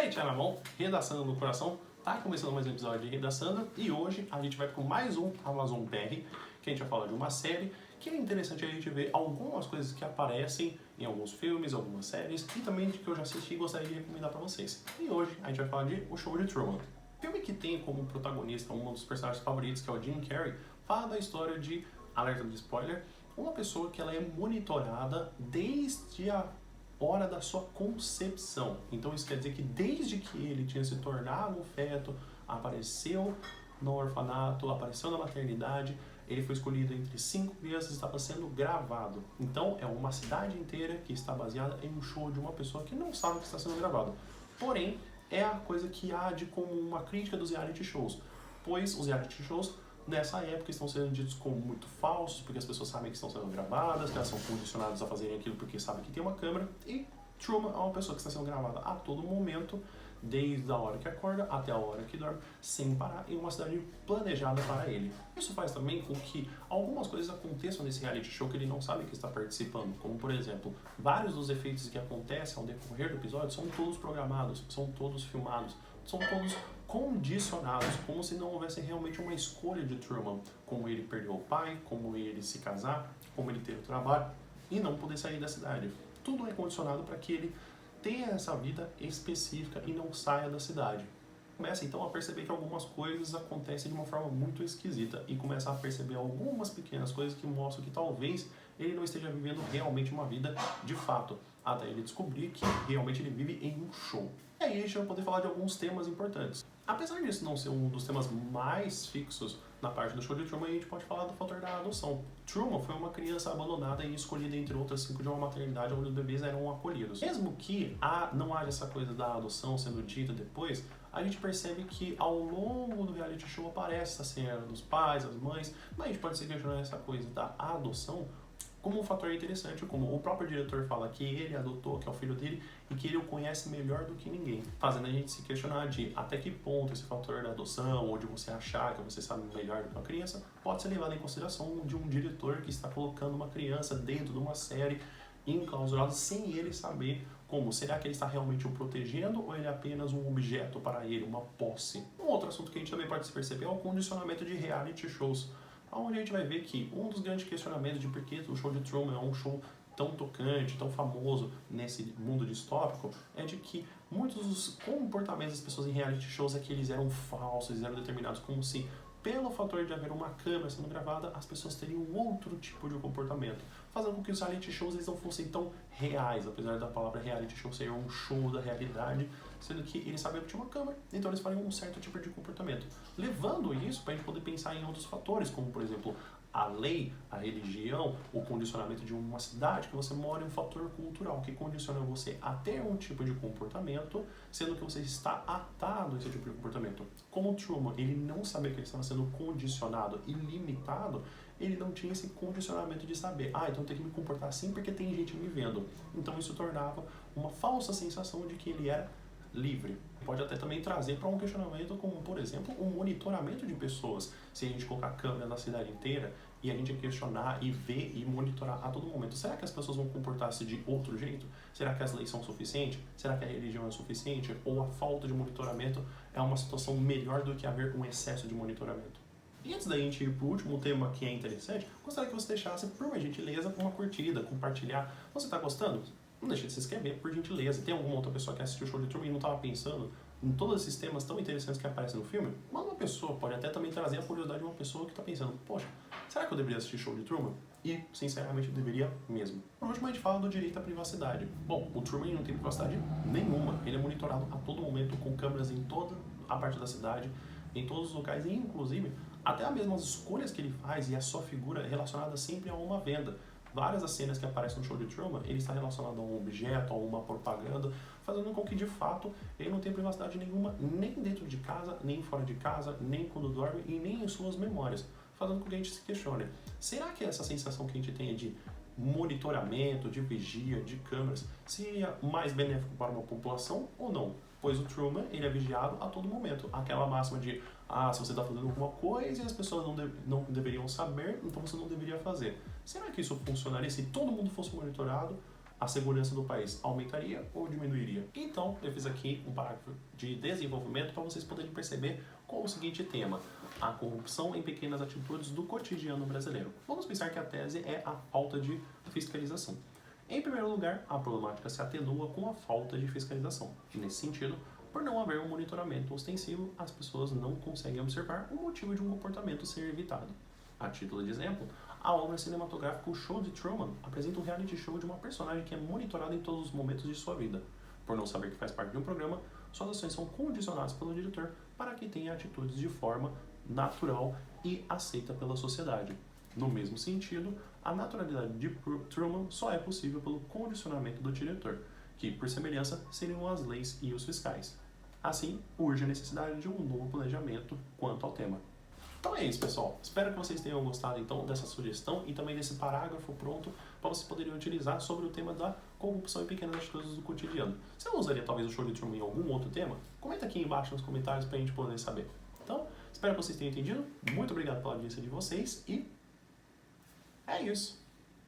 aí, tia na mão, Redação no coração, tá começando mais um episódio de Redação e hoje a gente vai com mais um Amazon BR, que a gente vai falar de uma série que é interessante a gente ver algumas coisas que aparecem em alguns filmes, algumas séries e também de que eu já assisti e gostaria de recomendar pra vocês. E hoje a gente vai falar de O Show de Truman. Filme que tem como protagonista um dos personagens favoritos, que é o Jim Carrey, fala da história de, alerta de spoiler, uma pessoa que ela é monitorada desde a hora da sua concepção. Então isso quer dizer que desde que ele tinha se tornado um feto, apareceu no orfanato, apareceu na maternidade, ele foi escolhido entre 5 crianças e estava sendo gravado. Então é uma cidade inteira que está baseada em um show de uma pessoa que não sabe que está sendo gravado. Porém, é a coisa que há de como uma crítica dos reality shows, pois os reality shows nessa época estão sendo ditos como muito falsos, porque as pessoas sabem que estão sendo gravadas, que elas são condicionadas a fazerem aquilo porque sabem que tem uma câmera, e Truman é uma pessoa que está sendo gravada a todo momento, desde a hora que acorda até a hora que dorme, sem parar, em uma cidade planejada para ele. Isso faz também com que algumas coisas aconteçam nesse reality show que ele não sabe que está participando, como por exemplo, vários dos efeitos que acontecem ao decorrer do episódio são todos programados, são todos filmados, são todos condicionados, como se não houvesse realmente uma escolha de Truman, como ele perder o pai, como ele se casar, como ele ter o trabalho e não poder sair da cidade. Tudo é condicionado para que ele tenha essa vida específica e não saia da cidade. Começa então a perceber que algumas coisas acontecem de uma forma muito esquisita e começa a perceber algumas pequenas coisas que mostram que talvez ele não esteja vivendo realmente uma vida de fato, até ele descobrir que realmente ele vive em um show. E aí a gente vai poder falar de alguns temas importantes. Apesar disso não ser um dos temas mais fixos na parte do show de Truman, a gente pode falar do fator da adoção. Truman foi uma criança abandonada e escolhida entre outras 5 de uma maternidade onde os bebês eram acolhidos. Mesmo que não haja essa coisa da adoção sendo dita depois, a gente percebe que ao longo do reality show aparece essa cena dos pais, as mães, mas a gente pode se questionar essa coisa da adoção como um fator interessante, como o próprio diretor fala que ele adotou, que é o filho dele, e que ele o conhece melhor do que ninguém, fazendo a gente se questionar de até que ponto esse fator da adoção, ou de você achar que você sabe melhor do que uma criança, pode ser levado em consideração de um diretor que está colocando uma criança dentro de uma série enclausurada sem ele saber como. Será que ele está realmente o protegendo ou ele é apenas um objeto para ele, uma posse? Um outro assunto que a gente também pode se perceber é o condicionamento de reality shows, onde a gente vai ver que um dos grandes questionamentos de por que o show de Truman é um show tão tocante, tão famoso nesse mundo distópico, é de que muitos dos comportamentos das pessoas em reality shows é que eles eram falsos, eles eram determinados como se, pelo fator de haver uma câmera sendo gravada, as pessoas teriam outro tipo de comportamento, fazendo com que os reality shows eles não fossem tão reais, apesar da palavra reality show ser um show da realidade, sendo que eles sabiam que tinha uma câmera, então eles fariam um certo tipo de comportamento. Levando isso para a gente poder pensar em outros fatores, como por exemplo, a lei, a religião, o condicionamento de uma cidade que você mora é um fator cultural que condiciona você a ter um tipo de comportamento, sendo que você está atado a esse tipo de comportamento. Como o Truman, ele não sabia que ele estava sendo condicionado e limitado, ele não tinha esse condicionamento de saber, então eu tenho que me comportar assim porque tem gente me vendo. Então isso tornava uma falsa sensação de que ele era livre. Pode até também trazer para um questionamento como, por exemplo, o monitoramento de pessoas. Se a gente colocar câmera na cidade inteira e a gente questionar e ver e monitorar a todo momento, será que as pessoas vão comportar-se de outro jeito? Será que as leis são suficientes? Será que a religião é suficiente? Ou a falta de monitoramento é uma situação melhor do que haver um excesso de monitoramento? E antes da gente ir para o último tema que é interessante, gostaria que você deixasse, por gentileza, uma curtida, compartilhar. Você está gostando? Não deixe de se inscrever, por gentileza. Tem alguma outra pessoa que assistiu o show de Truman e não estava pensando em todos esses temas tão interessantes que aparecem no filme? Manda uma pessoa, pode até também trazer a curiosidade de uma pessoa que está pensando, poxa, será que eu deveria assistir o show de Truman? E, sinceramente, eu deveria mesmo. Por último, a gente fala do direito à privacidade. Bom, o Truman não tem privacidade nenhuma. Ele é monitorado a todo momento com câmeras em toda a parte da cidade, em todos os locais, e inclusive até as mesmas escolhas que ele faz e a sua figura é relacionada sempre a uma venda. Várias das cenas que aparecem no show de Truman, ele está relacionado a um objeto, a uma propaganda, fazendo com que, de fato, ele não tenha privacidade nenhuma, nem dentro de casa, nem fora de casa, nem quando dorme e nem em suas memórias, fazendo com que a gente se questione. Será que essa sensação que a gente tem de monitoramento, de vigia, de câmeras, seria mais benéfico para uma população ou não? Pois o Truman, ele é vigiado a todo momento. Aquela máxima de, se você está fazendo alguma coisa e as pessoas não deveriam saber, então você não deveria fazer. Será que isso funcionaria se todo mundo fosse monitorado? a segurança do país aumentaria ou diminuiria? Então, eu fiz aqui um parágrafo de desenvolvimento para vocês poderem perceber com o seguinte tema: a corrupção em pequenas atitudes do cotidiano brasileiro. Vamos pensar que a tese é a falta de fiscalização. Em primeiro lugar, a problemática se atenua com a falta de fiscalização. Nesse sentido, por não haver um monitoramento ostensivo, as pessoas não conseguem observar o motivo de um comportamento ser evitado. A título de exemplo, a obra cinematográfica O Show de Truman apresenta um reality show de uma personagem que é monitorada em todos os momentos de sua vida. Por não saber que faz parte de um programa, suas ações são condicionadas pelo diretor para que tenha atitudes de forma natural e aceita pela sociedade. No mesmo sentido, a naturalidade de Truman só é possível pelo condicionamento do diretor, que, por semelhança, seriam as leis e os fiscais. Assim, urge a necessidade de um novo planejamento quanto ao tema. Então é isso, pessoal. Espero que vocês tenham gostado então dessa sugestão e também desse parágrafo pronto para vocês poderem utilizar sobre o tema da corrupção em pequenas atitudes do cotidiano. Você não usaria talvez o show de Truman em algum outro tema? Comenta aqui embaixo nos comentários para a gente poder saber. Então, espero que vocês tenham entendido. Muito obrigado pela audiência de vocês e é isso.